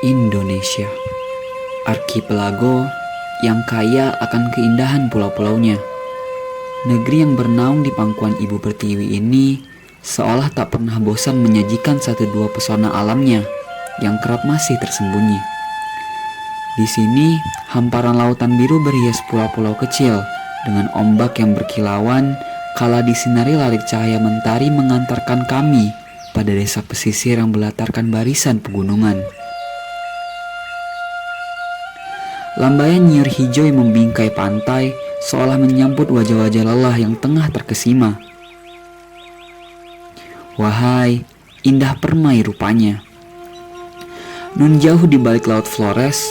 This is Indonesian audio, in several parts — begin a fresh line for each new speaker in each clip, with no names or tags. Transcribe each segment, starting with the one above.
Indonesia, arkipelago yang kaya akan keindahan pulau-pulaunya. Negeri yang bernaung di pangkuan Ibu Pertiwi ini seolah tak pernah bosan menyajikan satu dua pesona alamnya yang kerap masih tersembunyi. Di sini, hamparan lautan biru berhias pulau-pulau kecil dengan ombak yang berkilauan kala disinari larik cahaya mentari mengantarkan kami pada desa pesisir yang berlatarkan barisan pegunungan. Lambaian nyiur hijau yang membingkai pantai seolah menyambut wajah-wajah lelah yang tengah terkesima. Wahai, indah permai rupanya. Nun jauh di balik laut Flores,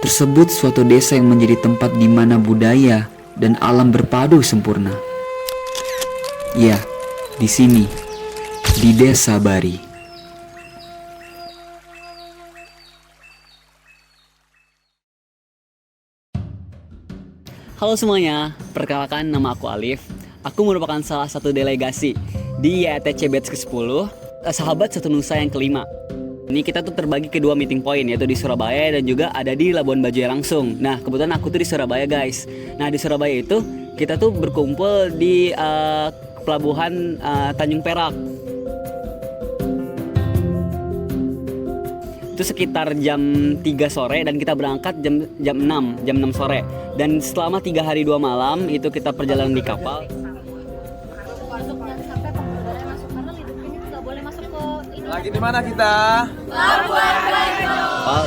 tersebut suatu desa yang menjadi tempat di mana budaya dan alam berpadu sempurna. Ya, di sini, di Desa Bari.
Halo semuanya, perkenalkan nama aku Alif. Aku merupakan salah satu delegasi di YTC Batch ke-10, Sahabat Satu Nusa yang kelima. Ini kita tuh terbagi ke dua meeting point, yaitu di Surabaya dan juga ada di Labuan Bajo langsung. Nah, kebetulan aku tuh di Surabaya guys. Nah, di Surabaya itu kita tuh berkumpul di pelabuhan Tanjung Perak. Itu sekitar jam 3 sore dan kita berangkat jam 6 sore. Dan selama 3 hari 2 malam itu kita perjalanan di kapal.
Lagi di mana kita?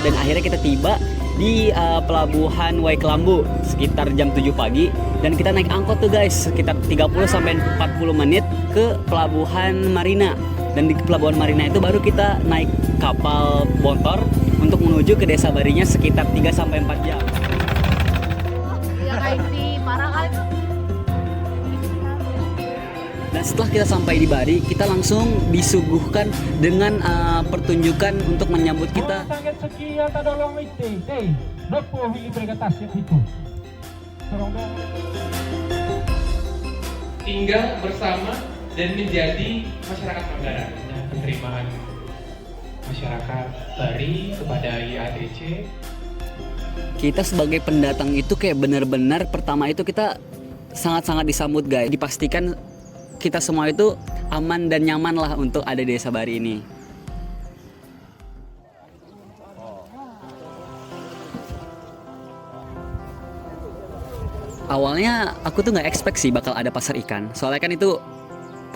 Dan akhirnya kita tiba di pelabuhan Waikelambu sekitar jam 7 pagi dan kita naik angkot tuh guys sekitar 30 sampai 40 menit ke pelabuhan Marina. Dan di pelabuhan Marina itu baru kita naik kapal motor untuk menuju ke Desa Barinya sekitar 3 sampai 4 jam. Dan setelah kita sampai di Bari, kita langsung disuguhkan dengan pertunjukan untuk menyambut kita.
Tinggal bersama dan menjadi masyarakat Manggarai. Penerimaan masyarakat Bari kepada IADC.
Kita sebagai pendatang itu kayak benar-benar pertama itu kita sangat-sangat disambut guys. Dipastikan kita semua itu aman dan nyaman lah untuk ada di Desa Bari ini. Awalnya aku tuh nggak expect sih bakal ada pasar ikan. Soalnya kan itu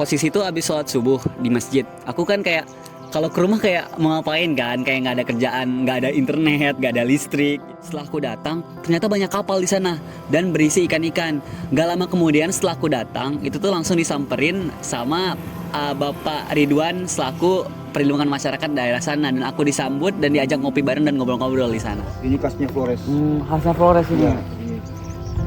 posisi itu abis sholat subuh di masjid. Aku kan kayak kalau ke rumah kayak mau ngapain kan, kayak nggak ada kerjaan, nggak ada internet, nggak ada listrik. Setelah aku datang, ternyata banyak kapal di sana dan berisi ikan-ikan. Gak lama kemudian setelah aku datang, itu tuh langsung disamperin sama Bapak Ridwan selaku perlindungan masyarakat daerah sana dan aku disambut dan diajak ngopi bareng dan ngobrol-ngobrol di sana.
Ini khasnya Flores.
Khasnya Flores ini.
Ya, ini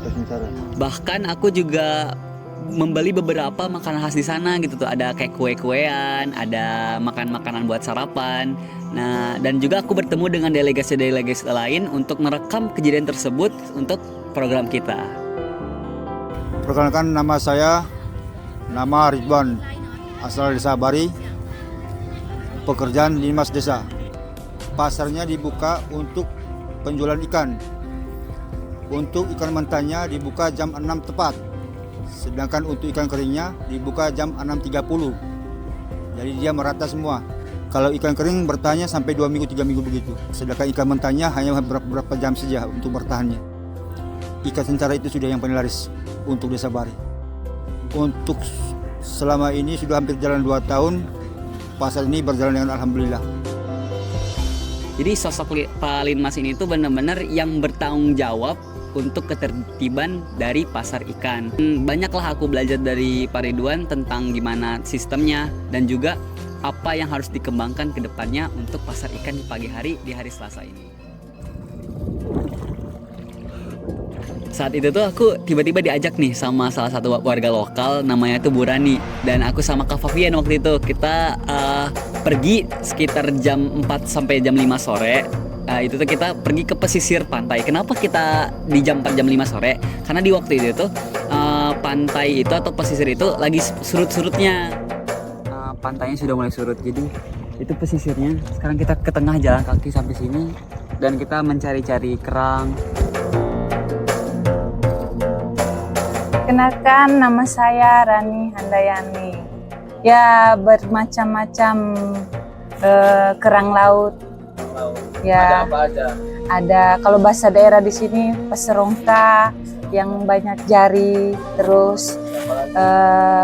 khasnya cara.
Bahkan aku juga membeli beberapa makanan khas di sana gitu tuh, ada kayak kue-kuean, ada makanan buat sarapan. Nah, dan juga aku bertemu dengan delegasi-delegasi lain untuk merekam kejadian tersebut untuk program kita.
Perkenalkan nama saya, nama Ridwan, asal Desa Bari, pekerjaan Limas Desa. Pasarnya dibuka untuk penjualan ikan. Untuk ikan mentahnya dibuka jam 6 tepat. Sedangkan untuk ikan keringnya dibuka jam 6.30. Jadi dia merata semua. Kalau ikan kering bertahannya sampai 2 minggu 3 minggu begitu. Sedangkan ikan mentahnya hanya beberapa jam saja untuk bertahannya. Ikan secara itu sudah yang paling laris untuk Desa Bari. Untuk selama ini sudah hampir jalan 2 tahun. Pasar ini berjalan dengan alhamdulillah.
Jadi sosok Pak Linmas ini tuh benar-benar yang bertanggung jawab untuk ketertiban dari pasar ikan. Banyaklah aku belajar dari Pak Ridwan tentang gimana sistemnya dan juga apa yang harus dikembangkan ke depannya untuk pasar ikan di pagi hari di hari Selasa ini. Saat itu tuh aku tiba-tiba diajak nih sama salah satu warga lokal namanya tuh Bu Rani dan aku sama Kak Fabian waktu itu kita pergi sekitar jam 4 sampai jam 5 sore. Itu tuh kita pergi ke pesisir pantai. Kenapa kita di jam 4 jam 5 sore? Karena di waktu itu tuh pantai itu atau pesisir itu lagi surut-surutnya. Pantainya sudah mulai surut, jadi Itu pesisirnya. Sekarang kita ke tengah jalan kaki sampai sini dan kita mencari-cari kerang.
Kenalkan, nama saya Rani Handayani. Ya, bermacam-macam kerang laut. Ya,
Ada apa aja?
ada kalau bahasa daerah di sini peserongka yang banyak jari, terus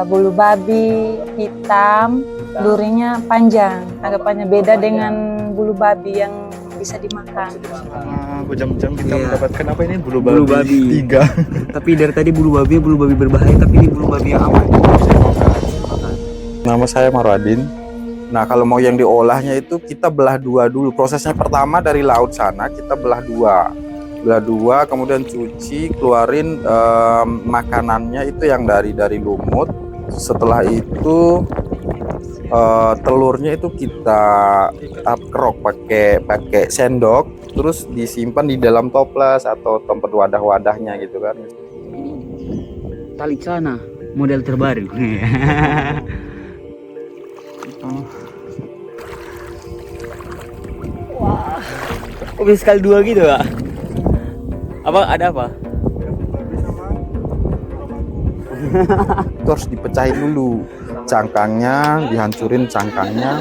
bulu babi hitam, durinya panjang, agak panjang, beda dengan bulu babi yang bisa dimakan.
Berjam-jam kita
Iya.
mendapatkan apa ini bulu
Bulu
babi,
babi.
3.
Tapi dari tadi bulu babi berbahaya, tapi ini bulu babi yang aman.
Nama saya Marwadin. Nah, kalau mau yang diolahnya itu kita belah dua dulu. Prosesnya pertama dari laut sana kita belah dua, kemudian cuci, keluarin makanannya itu yang dari lumut. Setelah itu telurnya itu kita kerok pakai sendok, terus disimpan di dalam toples atau tempat wadah-wadahnya gitu kan.
Tali celana model terbaru. Wah, kok sekali dua gitu ya? Apa ada apa?
Itu harus dipecahin dulu cangkangnya, dihancurin cangkangnya.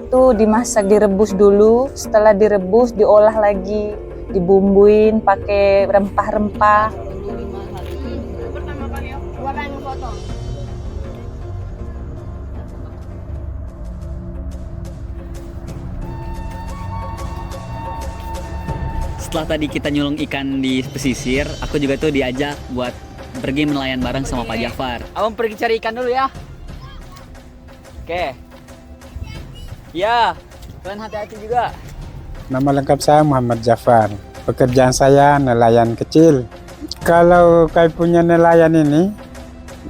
Itu dimasak, direbus dulu, setelah direbus diolah lagi, dibumbuin pakai rempah-rempah.
Setelah tadi kita nyulung ikan di pesisir, aku juga tuh diajak buat pergi nelayan bareng sama Pak Jafar. Abang pergi cari ikan dulu ya. Oke. Ya, kalian hati-hati juga.
Nama lengkap saya Muhammad Jafar. Pekerjaan saya nelayan kecil. Kalau kayak punya nelayan ini,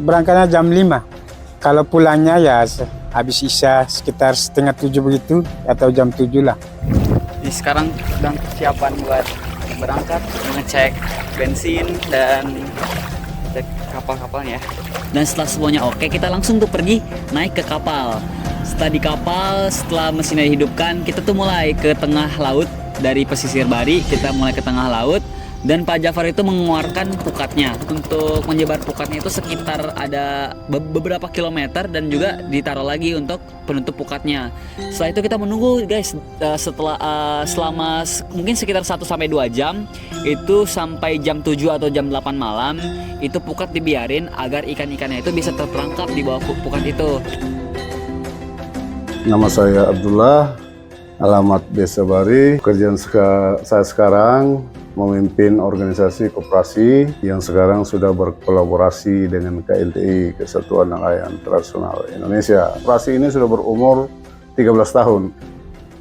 berangkatnya jam 5. Kalau pulangnya ya habis isya sekitar setengah 7 begitu, atau jam 7 lah.
Jadi sekarang sedang persiapan buat berangkat, mengecek bensin dan cek kapal-kapalnya. Dan setelah semuanya oke, kita langsung tuh pergi naik ke kapal. Setelah di kapal, setelah mesinnya dihidupkan, kita tuh mulai ke tengah laut. Dari pesisir Bari, kita mulai ke tengah laut. Dan Pak Jafar itu mengeluarkan pukatnya. Untuk menyebar pukatnya itu sekitar ada beberapa kilometer dan juga ditaruh lagi untuk penutup pukatnya. Setelah itu kita menunggu guys, selama mungkin sekitar 1-2 jam, itu sampai jam 7 atau jam 8 malam, itu pukat dibiarin agar ikan-ikannya itu bisa terperangkap di bawah pukat itu.
Nama saya Abdullah, alamat Desa Bari. Pekerjaan saya sekarang memimpin organisasi koperasi yang sekarang sudah berkolaborasi dengan KNTI, Kesatuan Nelayan Internasional Indonesia. Koperasi ini sudah berumur 13 tahun.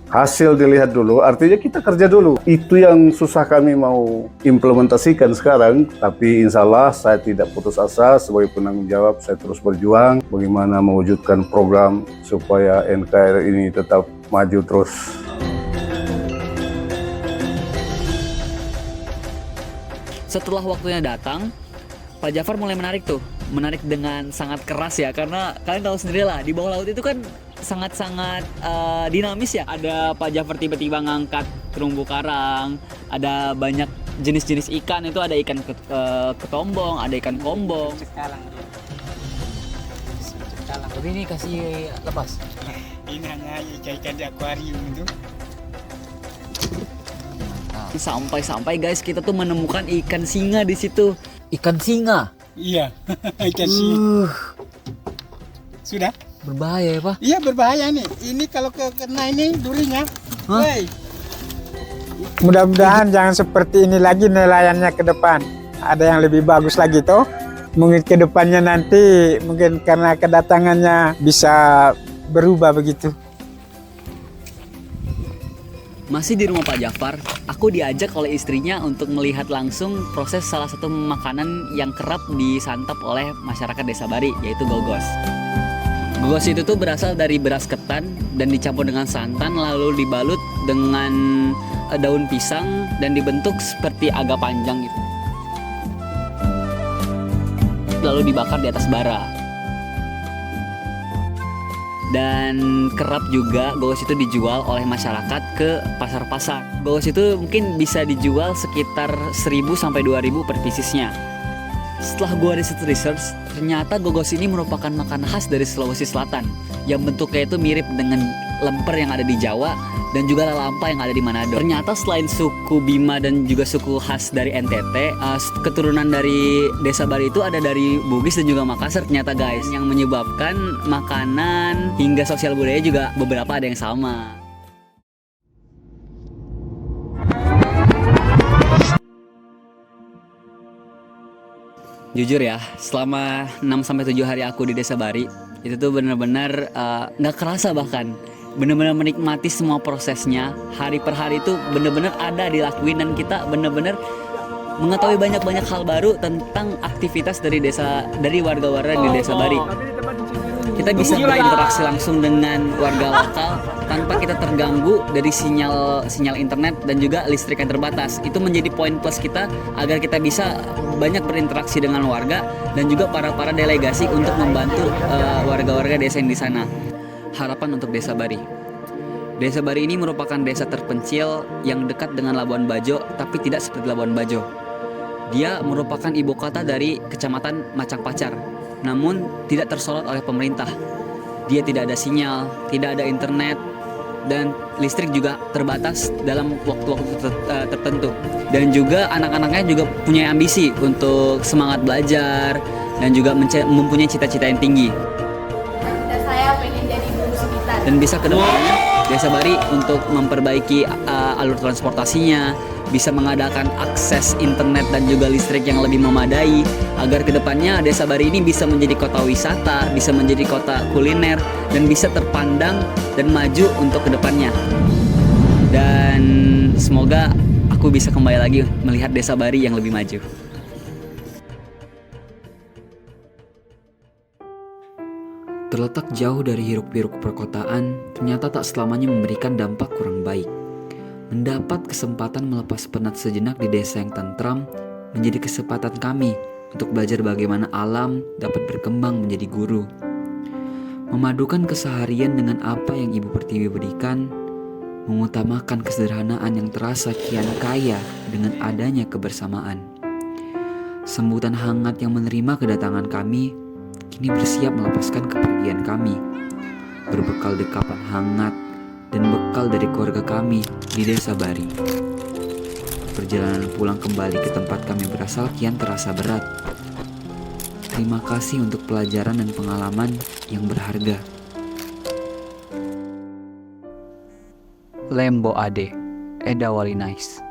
Hasil dilihat dulu, artinya kita kerja dulu. Itu yang susah kami mau implementasikan sekarang, tapi insya Allah saya tidak putus asa. Sebagai penanggung jawab, saya terus berjuang bagaimana mewujudkan program supaya NKRI ini tetap maju terus.
Setelah waktunya datang, Pak Jafar mulai menarik dengan sangat keras ya, karena kalian tahu sendiri lah, di bawah laut itu kan sangat-sangat dinamis ya. Ada Pak Jafar tiba-tiba ngangkat terumbu karang, ada banyak jenis-jenis ikan, itu ada ikan ketombong, ada ikan kombong.
Cekalang.
Tapi ini kasih lepas.
Ini hanya ikan-ikan di akuarium itu.
Sampai guys, kita tuh menemukan ikan singa di situ. Ikan singa?
Iya, ikan singa. Sudah?
Berbahaya ya Pak?
Iya berbahaya nih. Ini kalau kena ini durinya.
Hah?
Mudah-mudahan jangan seperti ini lagi nelayannya ke depan. Ada yang lebih bagus lagi toh. Mungkin ke depannya nanti mungkin karena kedatangannya bisa berubah begitu.
Masih di rumah Pak Jafar, aku diajak oleh istrinya untuk melihat langsung proses salah satu makanan yang kerap disantap oleh masyarakat Desa Bari, yaitu gogos. Gogos itu tuh berasal dari beras ketan dan dicampur dengan santan, lalu dibalut dengan daun pisang dan dibentuk seperti agak panjang gitu. Lalu dibakar di atas bara. Dan kerap juga gogos itu dijual oleh masyarakat ke pasar-pasar. Gogos itu mungkin bisa dijual sekitar 1.000 sampai 2.000 per piecesnya. Setelah gua research, ternyata gogos ini merupakan makanan khas dari Sulawesi Selatan yang bentuknya itu mirip dengan lemper yang ada di Jawa dan juga lalampa yang ada di Manado. Ternyata selain suku Bima dan juga suku khas dari NTT, keturunan dari Desa Bari itu ada dari Bugis dan juga Makassar ternyata guys, yang menyebabkan makanan hingga sosial budaya juga beberapa ada yang sama. Jujur ya, selama 6-7 hari aku di Desa Bari, itu tuh bener-bener nggak kerasa bahkan. Bener-bener menikmati semua prosesnya. Hari per hari itu bener-bener ada dilakuin dan kita bener-bener mengetahui banyak-banyak hal baru tentang aktivitas dari warga-warga di Desa Bari. Kita bisa berinteraksi langsung dengan warga lokal tanpa kita terganggu dari sinyal internet dan juga listrik yang terbatas. Itu menjadi poin plus kita agar kita bisa banyak berinteraksi dengan warga dan juga para delegasi untuk membantu warga-warga desa yang di sana. Harapan untuk Desa Bari. Desa Bari ini merupakan desa terpencil yang dekat dengan Labuan Bajo, tapi tidak seperti Labuan Bajo. Dia merupakan ibu kota dari Kecamatan Macang Pacar, namun tidak tersorot oleh pemerintah. Dia tidak ada sinyal, tidak ada internet, dan listrik juga terbatas dalam waktu-waktu tertentu. Dan juga anak-anaknya juga punya ambisi untuk semangat belajar dan juga mempunyai cita-cita yang tinggi.
Saya pengen jadi guru sekitar.
Dan bisa kedepannya Desa Bari untuk memperbaiki alur transportasinya, bisa mengadakan akses internet dan juga listrik yang lebih memadai, agar kedepannya Desa Bari ini bisa menjadi kota wisata, bisa menjadi kota kuliner, dan bisa terpandang dan maju untuk kedepannya. Dan semoga aku bisa kembali lagi melihat Desa Bari yang lebih maju.
Terletak jauh dari hiruk-pikuk perkotaan, ternyata tak selamanya memberikan dampak kurang baik. Mendapat kesempatan melepas penat sejenak di desa yang tentram menjadi kesempatan kami untuk belajar bagaimana alam dapat berkembang menjadi guru. Memadukan keseharian dengan apa yang Ibu Pertiwi berikan, mengutamakan kesederhanaan yang terasa kian kaya dengan adanya kebersamaan. Sambutan hangat yang menerima kedatangan kami kini bersiap melepaskan kepergian kami, berbekal dekapan hangat dan bekal dari keluarga kami di Desa Bari. Perjalanan pulang kembali ke tempat kami berasal kian terasa berat. Terima kasih untuk pelajaran dan pengalaman yang berharga.
Lembo Ade, Eda Wali Nice.